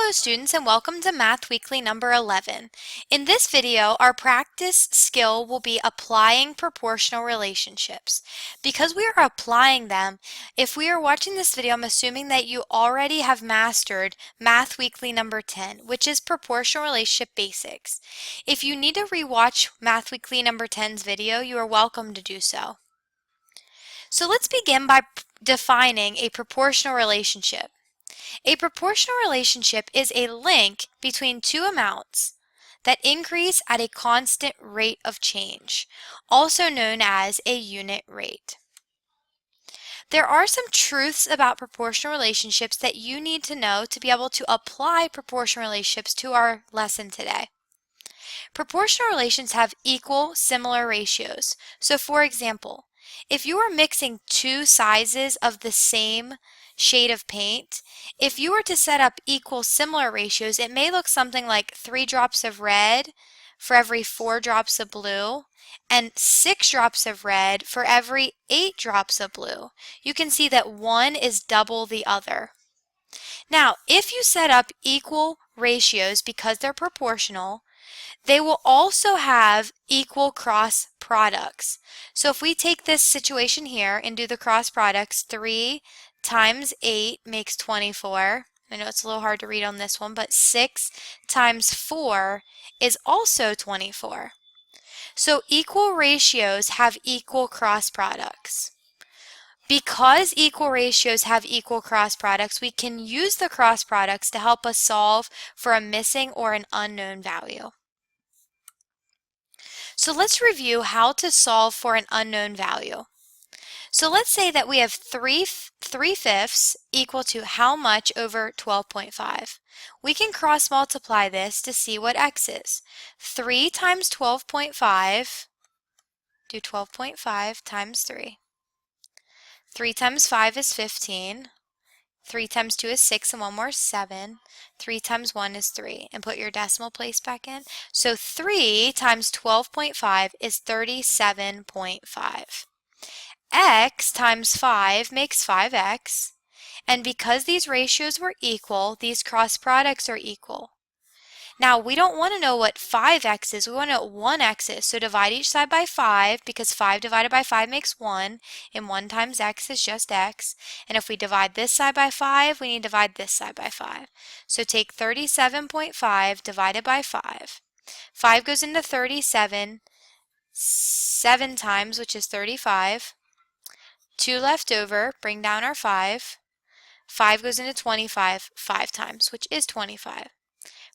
Hello students and welcome to Math Weekly number 11. In this video, our practice skill will be applying proportional relationships. Because we are applying them, if we are watching this video, I'm assuming that you already have mastered Math Weekly number 10, which is proportional relationship basics. If you need to rewatch Math Weekly number 10's video, you are welcome to do so. So let's begin by defining a proportional relationship. A proportional relationship is a link between two amounts that increase at a constant rate of change, also known as a unit rate. There are some truths about proportional relationships that you need to know to be able to apply proportional relationships to our lesson today. Proportional relations have equal, similar ratios. So for example, if you are mixing two sizes of the same shade of paint, if you were to set up equal, similar ratios, it may look something like 3 drops of red for every 4 drops of blue and 6 drops of red for every 8 drops of blue. You can see that one is double the other. Now, if you set up equal ratios because they're proportional, they will also have equal cross products. So if we take this situation here and do the cross products, 3 times 8 makes 24. I know it's a little hard to read on this one, but 6 times 4 is also 24. So equal ratios have equal cross products. Because equal ratios have equal cross products, we can use the cross products to help us solve for a missing or an unknown value. So let's review how to solve for an unknown value. So let's say that we have 3/5 equal to how much over 12.5. We can cross multiply this to see what x is. 3 times 12.5, do 12.5 times 3. 3 times 5 is 15. 3 times 2 is 6 and one more is 7. 3 times 1 is 3. And put your decimal place back in. So 3 times 12.5 is 37.5. X times 5 makes 5x. And because these ratios were equal, these cross products are equal. Now, we don't want to know what 5x is. We want to know what 1x is. So divide each side by 5 because 5 divided by 5 makes 1. And 1 times x is just x. And if we divide this side by 5, we need to divide this side by 5. So take 37.5 divided by 5. 5 goes into 37 7 times, which is 35. 2 left over, bring down our 5. 5 goes into 25 5 times, which is 25.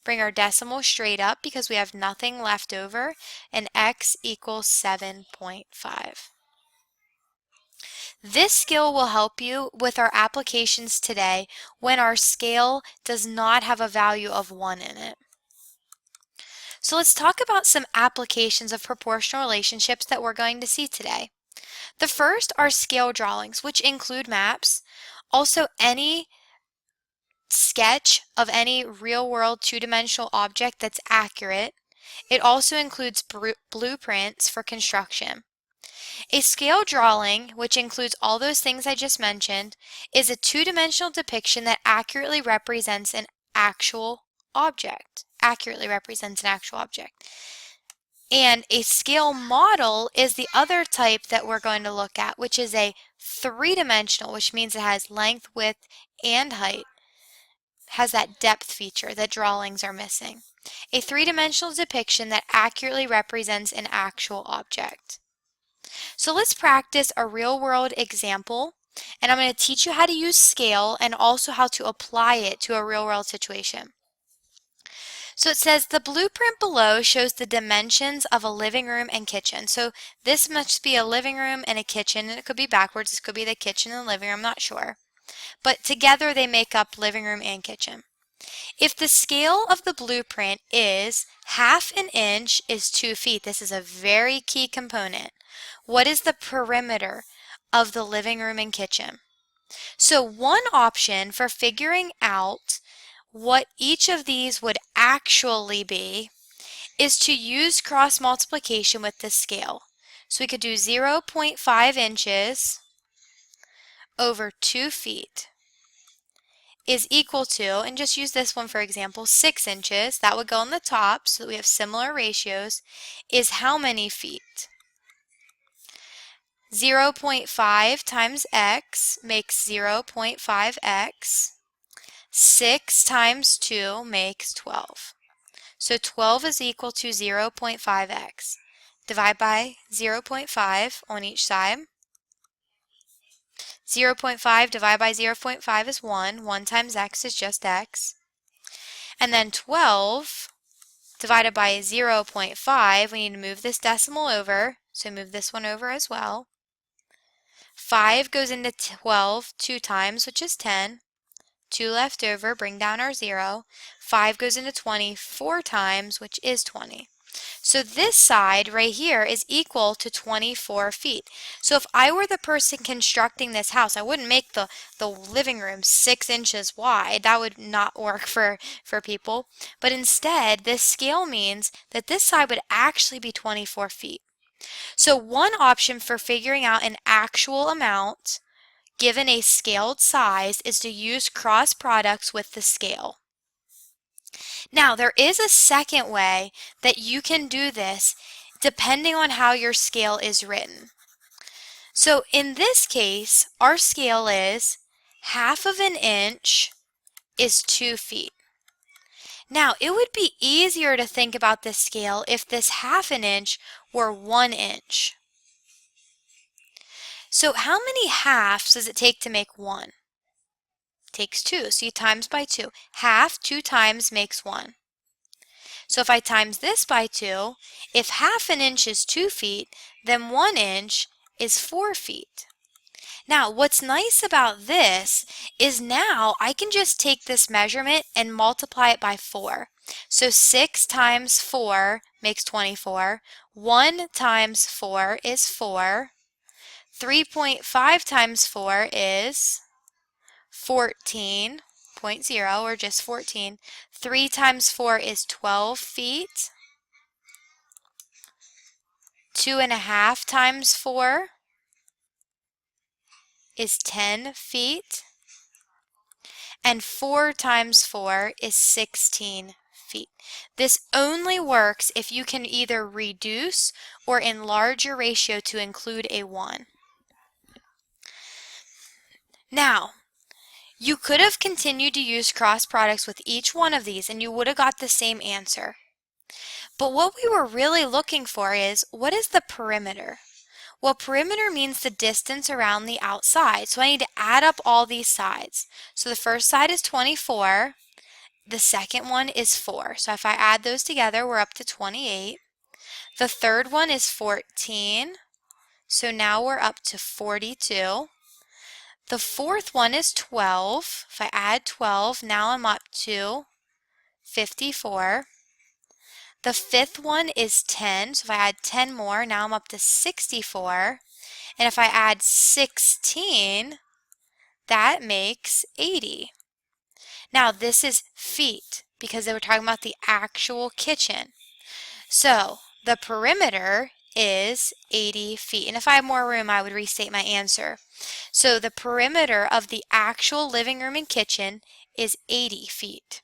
Bring our decimal straight up because we have nothing left over, and x equals 7.5. This skill will help you with our applications today when our scale does not have a value of 1 in it. So let's talk about some applications of proportional relationships that we're going to see today. The first are scale drawings, which include maps, also any sketch of any real-world two-dimensional object that's accurate. It also includes blueprints for construction. A scale drawing, which includes all those things I just mentioned, is a two-dimensional depiction that accurately represents an actual object. And a scale model is the other type that we're going to look at, which is a three-dimensional, which means it has length, width, and height. Has that depth feature that drawings are missing. A three-dimensional depiction that accurately represents an actual object. So let's practice a real-world example, and I'm going to teach you how to use scale and also how to apply it to a real-world situation. So it says the blueprint below shows the dimensions of a living room and kitchen. So this must be a living room and a kitchen, and it could be backwards. This could be the kitchen and the living room, I'm not sure. But together they make up living room and kitchen. If the scale of the blueprint is 1/2 inch is 2 feet, this is a very key component. What is the perimeter of the living room and kitchen? So one option for figuring out what each of these would actually be is to use cross multiplication with the scale. So we could do 0.5 inches over 2 feet. is equal to, and just use this one for example, 6 inches, that would go on the top so that we have similar ratios, is how many feet? 0.5 times x makes 0.5x. 6 times 2 makes 12. So 12 is equal to 0.5x. Divide by 0.5 on each side. 0.5 divided by 0.5 is 1. 1 times x is just x. And then 12 divided by 0.5, we need to move this decimal over, so move this one over as well. 5 goes into 12 2 times, which is 10. 2 left over, bring down our 0. 5 goes into 20 4 times, which is 20. So this side right here is equal to 24 feet. So if I were the person constructing this house, I wouldn't make the living room 6 inches wide. That would not work for people. But instead, this scale means that this side would actually be 24 feet. So one option for figuring out an actual amount given a scaled size is to use cross products with the scale. Now, there is a second way that you can do this depending on how your scale is written. So in this case, our scale is 1/2 an inch is 2 feet. Now, it would be easier to think about this scale if this 1/2 an inch were 1 inch. So how many halves does it take to make 1? Takes 2, so you times by 2. 1/2 2 times makes 1. So if I times this by 2, if 1/2 an inch is 2 feet, then 1 inch is 4 feet. Now, what's nice about this is now I can just take this measurement and multiply it by 4. So 6 times 4 makes 24. 1 times 4 is 4. 3.5 times 4 is 14.0, or just 14. 3 times 4 is 12 feet. 2.5 times 4 is 10 feet. And 4 times 4 is 16 feet. This only works if you can either reduce or enlarge your ratio to include a 1. Now, you could have continued to use cross products with each one of these and you would have got the same answer. But what we were really looking for is, what is the perimeter? Well, perimeter means the distance around the outside. So I need to add up all these sides. So the first side is 24. The second one is 4. So if I add those together, we're up to 28. The third one is 14. So now we're up to 42. The fourth one is 12. If I add 12, now I'm up to 54. The fifth one is 10. So if I add 10 more, now I'm up to 64. And if I add 16, that makes 80. Now this is feet because they were talking about the actual kitchen. So the perimeter is 80 feet. And if I had more room, I would restate my answer. So the perimeter of the actual living room and kitchen is 80 feet.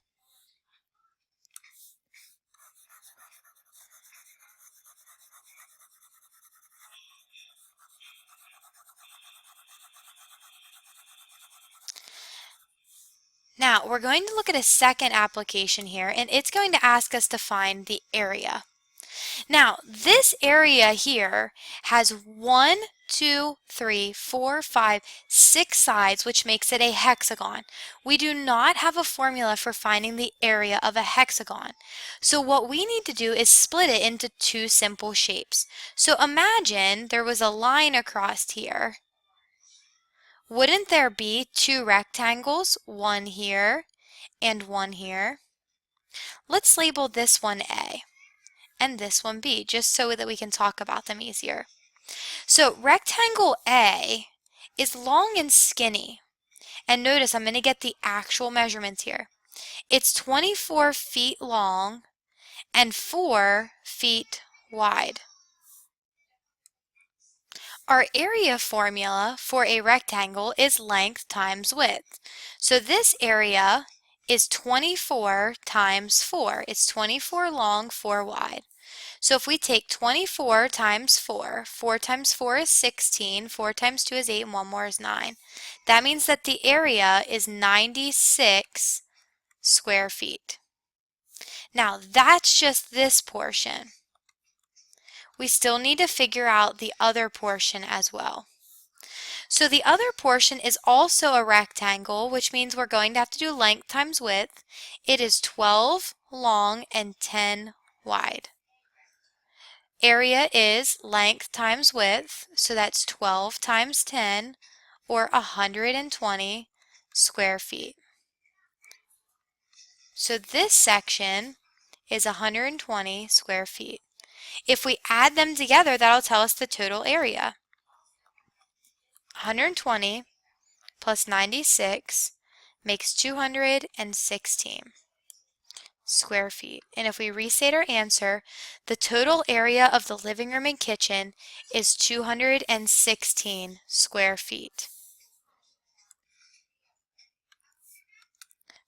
Now we're going to look at a second application here, and it's going to ask us to find the area. Now, this area here has 1, 2, 3, 4, 5, 6 sides, which makes it a hexagon. We do not have a formula for finding the area of a hexagon. So what we need to do is split it into 2 simple shapes. So imagine there was a line across here. Wouldn't there be 2 rectangles, one here and one here? Let's label this one A and this one B, just so that we can talk about them easier. So rectangle A is long and skinny. And notice I'm going to get the actual measurements here. It's 24 feet long and 4 feet wide. Our area formula for a rectangle is length times width. So this area is 24 times 4. It's 24 long, 4 wide. So if we take 24 times 4, 4 times 4 is 16, 4 times 2 is 8, and 1 more is 9. That means that the area is 96 square feet. Now that's just this portion. We still need to figure out the other portion as well. So the other portion is also a rectangle, which means we're going to have to do length times width. It is 12 long and 10 wide. Area is length times width, so that's 12 times 10, or 120 square feet. So this section is 120 square feet. If we add them together, that'll tell us the total area. 120 plus 96 makes 216 square feet. And if we restate our answer, the total area of the living room and kitchen is 216 square feet.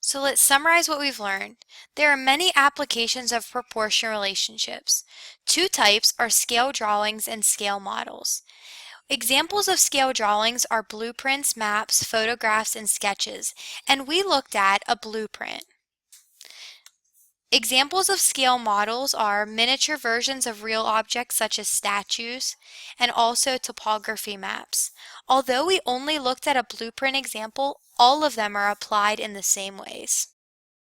So let's summarize what we've learned. There are many applications of proportion relationships. Two types are scale drawings and scale models. Examples of scale drawings are blueprints, maps, photographs, and sketches, and we looked at a blueprint. Examples of scale models are miniature versions of real objects such as statues, and also topography maps. Although we only looked at a blueprint example, all of them are applied in the same ways.